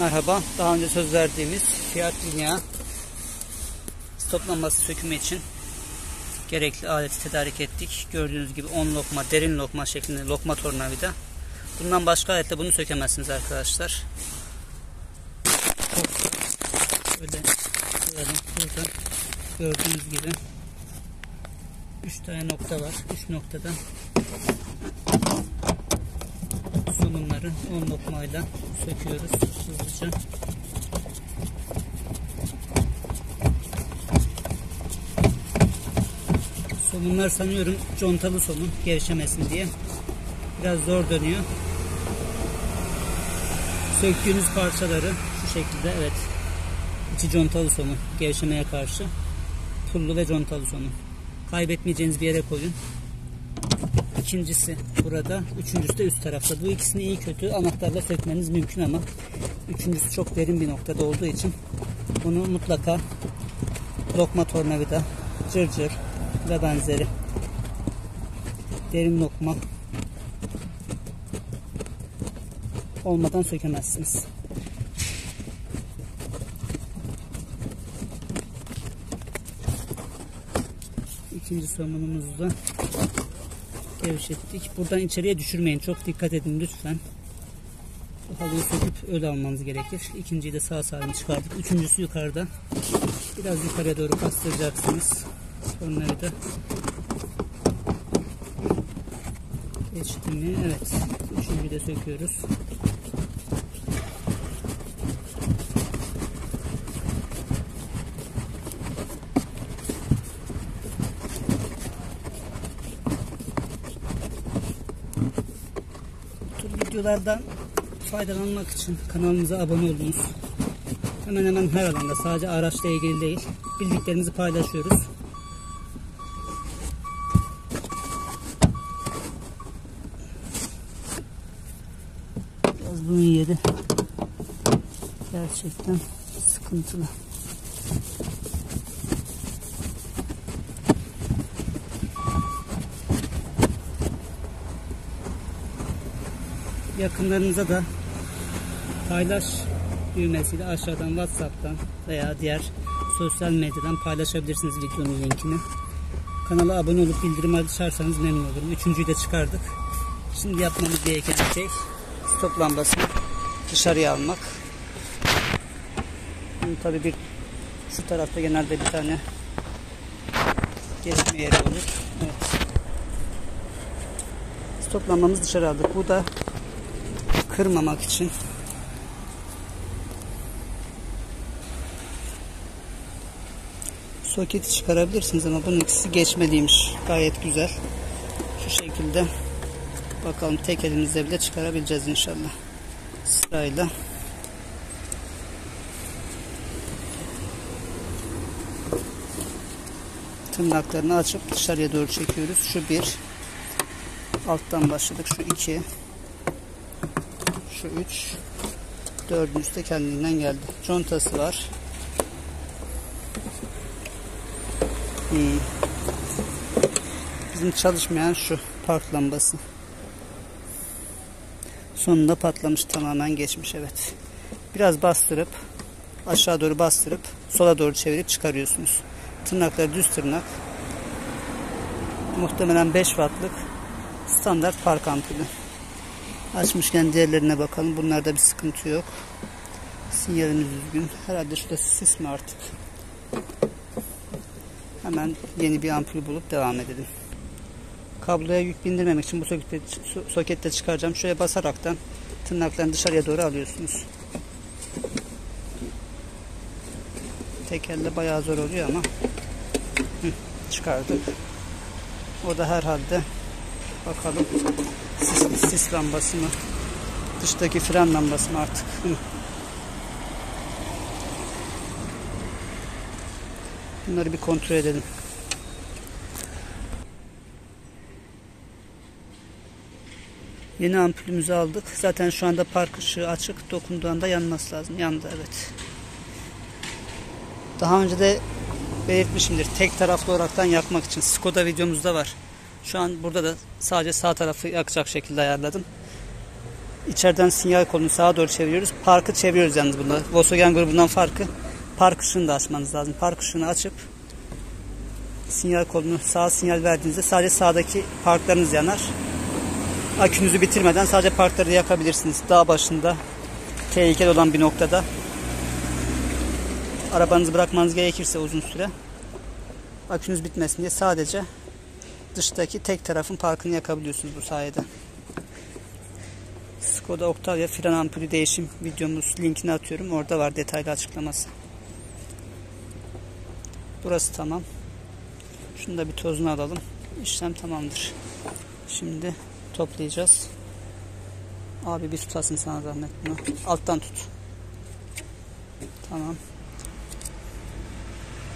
Merhaba. Daha önce söz verdiğimiz Fiat Linea stop lambası sökümü için gerekli aleti tedarik ettik. Gördüğünüz gibi 10 lokma, derin lokma şeklinde lokma tornavida. Bundan başka aletle bunu sökemezsiniz arkadaşlar. Şöyle koyalım. Burada gördüğünüz gibi 3 tane nokta var. 3 noktadan somunları 10 lokmayla söküyoruz hızlıca. Somunlar sanıyorum contalı somun, gevşemesin diye biraz zor dönüyor. Söktüğünüz parçaları şu şekilde, evet, içi contalı somun, gevşemeye karşı pullu ve contalı somun. Kaybetmeyeceğiniz bir yere koyun. İkincisi burada, üçüncüsü de üst tarafta. Bu ikisini iyi kötü anahtarla sökmeniz mümkün ama üçüncüsü çok derin bir noktada olduğu için bunu mutlaka lokma tornavida, cırcır ve benzeri derin lokma olmadan sökemezsiniz. İkinci somunumuzu da gevşettik. Buradan içeriye düşürmeyin. Çok dikkat edin lütfen. Bu halıyı söküp öyle almanız gerekir. İkinciyi de sağ salim çıkardık. Üçüncüsü yukarıda. Biraz yukarıya doğru bastıracaksınız. Tornavida geçti mi? Evet. Üçüncüyü de söküyoruz. Videolardan faydalanmak için kanalımıza abone olunuz. Hemen hemen her alanda, sadece araçla ilgili değil, bildiklerimizi paylaşıyoruz. Biraz bunun yeri gerçekten sıkıntılı. Yakınlarınıza da paylaş düğmesiyle aşağıdan WhatsApp'tan veya diğer sosyal medyadan paylaşabilirsiniz videonun linkini. Kanala abone olup bildirim açarsanız memnun olurum. Üçüncüyü de çıkardık. Şimdi yapmamız gereken şey stop lambasını dışarıya almak. Tabii şu tarafta genelde bir tane geçme yeri olur. Evet. Stop lambamızı dışarı aldık. Bu da kırmamak için soketi çıkarabilirsiniz ama bunun ikisi geçmeliymiş. Gayet güzel. Şu şekilde bakalım, tek elimizle bile çıkarabileceğiz inşallah. Sırayla tırnaklarını açıp dışarıya doğru çekiyoruz. Şu bir, alttan başladık. Şu iki, şu 3, dördüncüsü de kendinden geldi. Contası var. Bizim çalışmayan şu park lambası. Sonunda patlamış, tamamen geçmiş, evet. Biraz bastırıp aşağı doğru bastırıp sola doğru çevirip çıkarıyorsunuz. Tırnakları düz tırnak. Muhtemelen 5 wattlık standart park ampulü. Açmışken diğerlerine bakalım. Bunlarda bir sıkıntı yok. Sinyalimiz düzgün. Herhalde şurada sis mi artık? Hemen yeni bir ampul bulup devam edelim. Kabloya yük bindirmemek için bu sokette çıkaracağım. Şöyle basaraktan tırnaklarını dışarıya doğru alıyorsunuz. Tek elle bayağı zor oluyor ama çıkardık. O da herhalde, bakalım, sis lambası mı? Dıştaki fren lambası mı artık? Bunları bir kontrol edelim. Yeni ampulümüzü aldık. Zaten şu anda park ışığı açık. Dokunduğunda yanması lazım. Yandı, evet. Daha önce de belirtmişimdir. Tek taraflı olaraktan yakmak için. Skoda videomuzda var. Şu an burada da sadece sağ tarafı yakacak şekilde ayarladım. İçeriden sinyal kolunu sağa doğru çeviriyoruz. Parkı çeviriyoruz yalnız bunda. Volkswagen grubundan farkı. Park ışığını da açmanız lazım. Park ışığını açıp sinyal kolunu sağa sinyal verdiğinizde sadece sağdaki parklarınız yanar. Akünüzü bitirmeden sadece parkları yakabilirsiniz. Dağ başında tehlikeli olan bir noktada arabanızı bırakmanız gerekirse uzun süre akünüz bitmesin diye sadece dıştaki tek tarafın parkını yakabiliyorsunuz bu sayede. Skoda Octavia fren ampulü değişim videomuz linkini atıyorum. Orada var detaylı açıklaması. Burası tamam. Şunu da bir tozunu alalım. İşlem tamamdır. Şimdi toplayacağız. Abi bir tutasın sana zahmet bunu. Alttan tut. Tamam.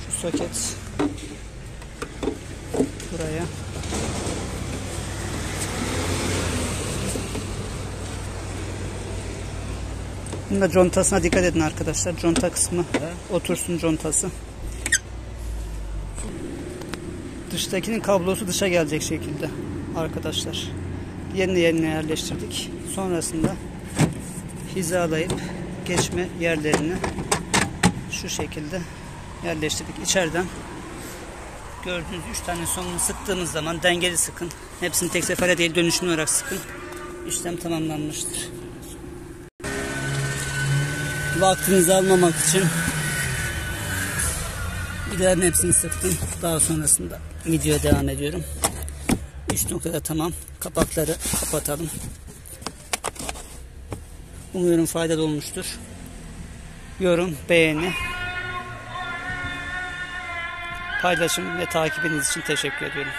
Şu soket buraya. Bunun da contasına dikkat edin arkadaşlar. Conta kısmı otursun contası. Dıştakinin kablosu dışa gelecek şekilde arkadaşlar. Yerine yerleştirdik. Sonrasında hizalayıp geçme yerlerini şu şekilde yerleştirdik. İçeriden gördüğünüz 3 tane sonunu sıktığımız zaman dengeli sıkın. Hepsini tek sefere değil dönüşümlü olarak sıkın. İşlem tamamlanmıştır. Vaktinizi almamak için vidaların hepsini sıktım. Daha sonrasında videoya devam ediyorum. 3 noktada tamam. Kapakları kapatalım. Umuyorum faydalı olmuştur. Yorum, beğeni, paylaşım ve takibiniz için teşekkür ediyorum.